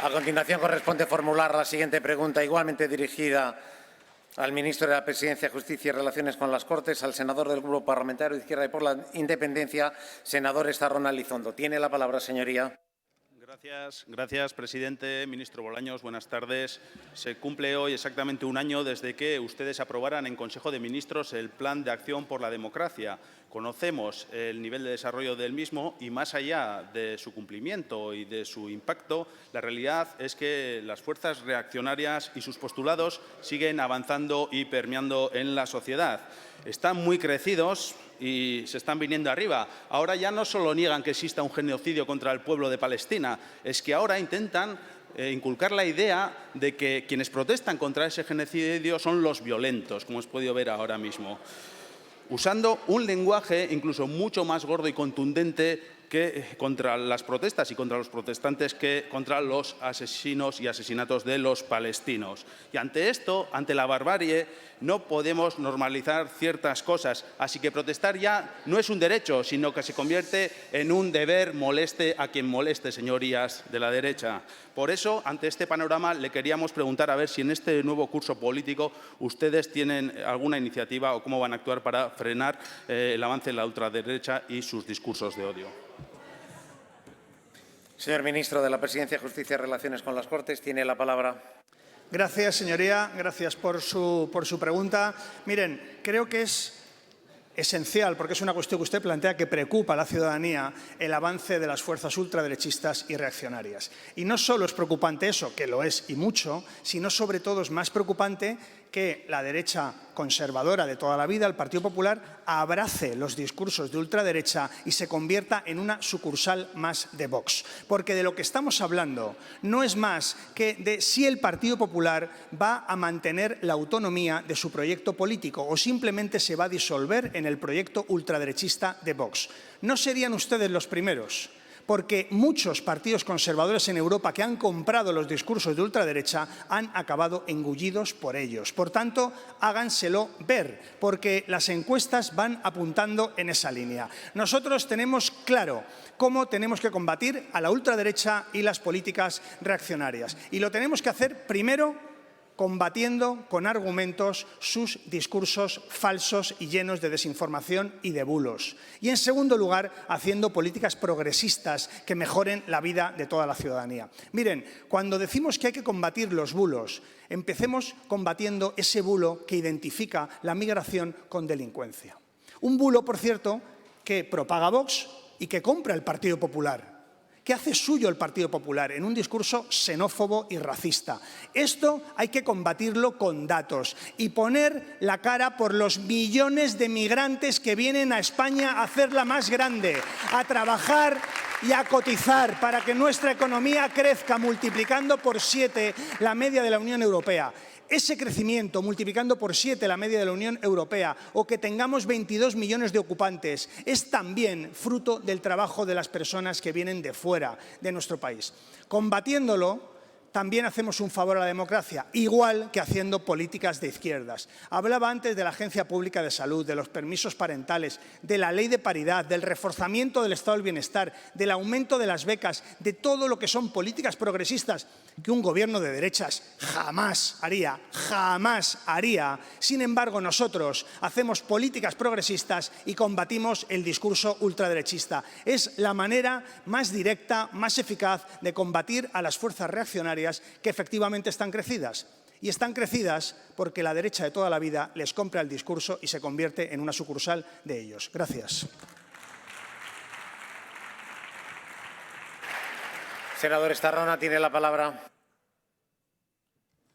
A continuación corresponde formular la siguiente pregunta, igualmente dirigida al ministro de la Presidencia, Justicia y Relaciones con las Cortes, al senador del Grupo Parlamentario de Izquierda y por la Independencia, senador Estarrona Elizondo. Tiene la palabra, señoría. Gracias, presidente. Ministro Bolaños, buenas tardes. Se cumple hoy exactamente un año desde que ustedes aprobaran en Consejo de Ministros el Plan de Acción por la Democracia. Conocemos el nivel de desarrollo del mismo y, más allá de su cumplimiento y de su impacto, la realidad es que las fuerzas reaccionarias y sus postulados siguen avanzando y permeando en la sociedad. Están muy crecidos y se están viniendo arriba. Ahora ya no solo niegan que exista un genocidio contra el pueblo de Palestina, es que ahora intentan inculcar la idea de que quienes protestan contra ese genocidio son los violentos, como hemos podido ver ahora mismo, usando un lenguaje incluso mucho más gordo y contundente que contra las protestas y contra los protestantes que contra los asesinos y asesinatos de los palestinos. Y ante esto, ante la barbarie, no podemos normalizar ciertas cosas. Así que protestar ya no es un derecho, sino que se convierte en un deber, moleste a quien moleste, señorías de la derecha. Por eso, ante este panorama, le queríamos preguntar a ver si en este nuevo curso político ustedes tienen alguna iniciativa o cómo van a actuar para frenar el avance de la ultraderecha y sus discursos de odio. Señor ministro de la Presidencia, Justicia y Relaciones con las Cortes, tiene la palabra. Gracias, señoría. Gracias por su pregunta. Miren, creo que es esencial, porque es una cuestión que usted plantea que preocupa a la ciudadanía, el avance de las fuerzas ultraderechistas y reaccionarias. Y no solo es preocupante eso, que lo es y mucho, sino sobre todo es más preocupante que la derecha conservadora de toda la vida, el Partido Popular, abrace los discursos de ultraderecha y se convierta en una sucursal más de Vox. Porque de lo que estamos hablando no es más que de si el Partido Popular va a mantener la autonomía de su proyecto político o simplemente se va a disolver en el proyecto ultraderechista de Vox. No serían ustedes los primeros, porque muchos partidos conservadores en Europa que han comprado los discursos de ultraderecha han acabado engullidos por ellos. Por tanto, háganselo ver, porque las encuestas van apuntando en esa línea. Nosotros tenemos claro cómo tenemos que combatir a la ultraderecha y las políticas reaccionarias. Y lo tenemos que hacer primero combatiendo con argumentos sus discursos falsos y llenos de desinformación y de bulos. Y, en segundo lugar, haciendo políticas progresistas que mejoren la vida de toda la ciudadanía. Miren, cuando decimos que hay que combatir los bulos, empecemos combatiendo ese bulo que identifica la migración con delincuencia. Un bulo, por cierto, que propaga Vox y que compra el Partido Popular, que hace suyo el Partido Popular en un discurso xenófobo y racista. Esto hay que combatirlo con datos y poner la cara por los millones de migrantes que vienen a España a hacerla más grande, a trabajar y a cotizar para que nuestra economía crezca multiplicando por 7 la media de la Unión Europea. Ese crecimiento, multiplicando por 7 la media de la Unión Europea, o que tengamos 22 millones de ocupantes, es también fruto del trabajo de las personas que vienen de fuera de nuestro país. Combatiéndolo, también hacemos un favor a la democracia, igual que haciendo políticas de izquierdas. Hablaba antes de la Agencia Pública de Salud, de los permisos parentales, de la ley de paridad, del reforzamiento del Estado del Bienestar, del aumento de las becas, de todo lo que son políticas progresistas que un gobierno de derechas jamás haría, jamás haría. Sin embargo, nosotros hacemos políticas progresistas y combatimos el discurso ultraderechista. Es la manera más directa, más eficaz de combatir a las fuerzas reaccionarias que efectivamente están crecidas. Y están crecidas porque la derecha de toda la vida les compra el discurso y se convierte en una sucursal de ellos. Gracias. Senador Estarrona, tiene la palabra.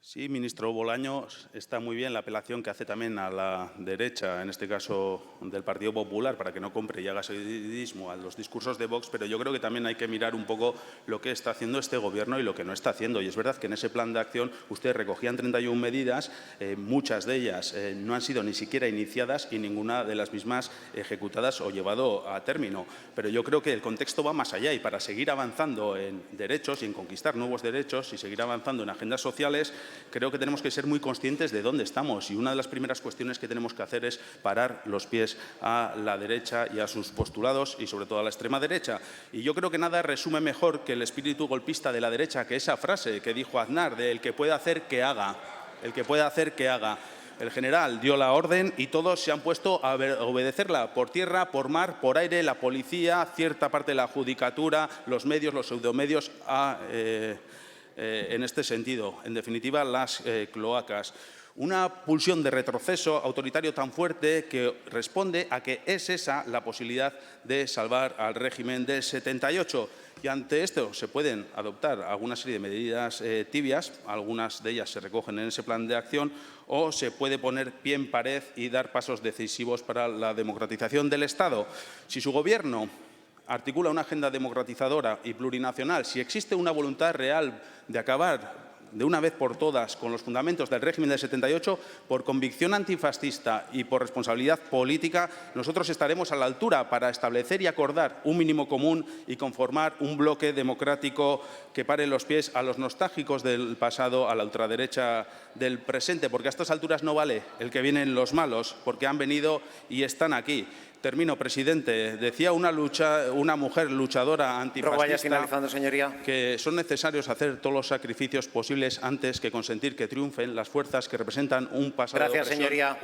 Sí, ministro Bolaños, está muy bien la apelación que hace también a la derecha, en este caso del Partido Popular, para que no compre y haga seguidismo a los discursos de Vox, pero yo creo que también hay que mirar un poco lo que está haciendo este Gobierno y lo que no está haciendo. Y es verdad que en ese plan de acción ustedes recogían 31 medidas, muchas de ellas no han sido ni siquiera iniciadas y ninguna de las mismas ejecutadas o llevado a término. Pero yo creo que el contexto va más allá y para seguir avanzando en derechos y en conquistar nuevos derechos y seguir avanzando en agendas sociales, creo que tenemos que ser muy conscientes de dónde estamos y una de las primeras cuestiones que tenemos que hacer es parar los pies a la derecha y a sus postulados y sobre todo a la extrema derecha. Y yo creo que nada resume mejor que el espíritu golpista de la derecha que esa frase que dijo Aznar de el que puede hacer que haga, el que puede hacer que haga. El general dio la orden y todos se han puesto a obedecerla por tierra, por mar, por aire, la policía, cierta parte de la judicatura, los medios, los pseudomedios en este sentido. En definitiva, las cloacas. Una pulsión de retroceso autoritario tan fuerte que responde a que es esa la posibilidad de salvar al régimen del 78. Y ante esto se pueden adoptar alguna serie de medidas tibias, algunas de ellas se recogen en ese plan de acción, o se puede poner pie en pared y dar pasos decisivos para la democratización del Estado. Si su Gobierno articula una agenda democratizadora y plurinacional, si existe una voluntad real de acabar de una vez por todas con los fundamentos del régimen del 78, por convicción antifascista y por responsabilidad política, nosotros estaremos a la altura para establecer y acordar un mínimo común y conformar un bloque democrático que pare los pies a los nostálgicos del pasado, a la ultraderecha del presente, porque a estas alturas no vale el que vienen los malos, porque han venido y están aquí. Termino, presidente. Decía una mujer luchadora antifascista vaya finalizando, señoría. Que son necesarios hacer todos los sacrificios posibles antes que consentir que triunfen las fuerzas que representan un pasado de opresión. Señoría.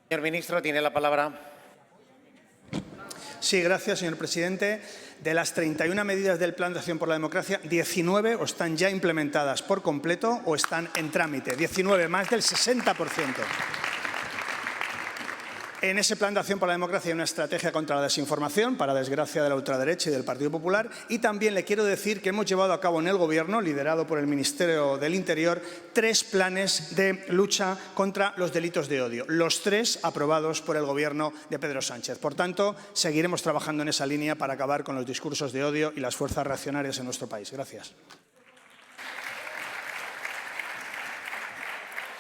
Señor ministro, tiene la palabra. Sí, gracias, señor presidente. De las 31 medidas del Plan de Acción por la Democracia, 19 o están ya implementadas por completo o están en trámite. 19, más del 60%. En ese Plan de Acción por la Democracia hay una estrategia contra la desinformación, para desgracia de la ultraderecha y del Partido Popular. Y también le quiero decir que hemos llevado a cabo en el Gobierno, liderado por el Ministerio del Interior, 3 planes de lucha contra los delitos de odio. Los 3 aprobados por el Gobierno de Pedro Sánchez. Por tanto, seguiremos trabajando en esa línea para acabar con los discursos de odio y las fuerzas reaccionarias en nuestro país. Gracias.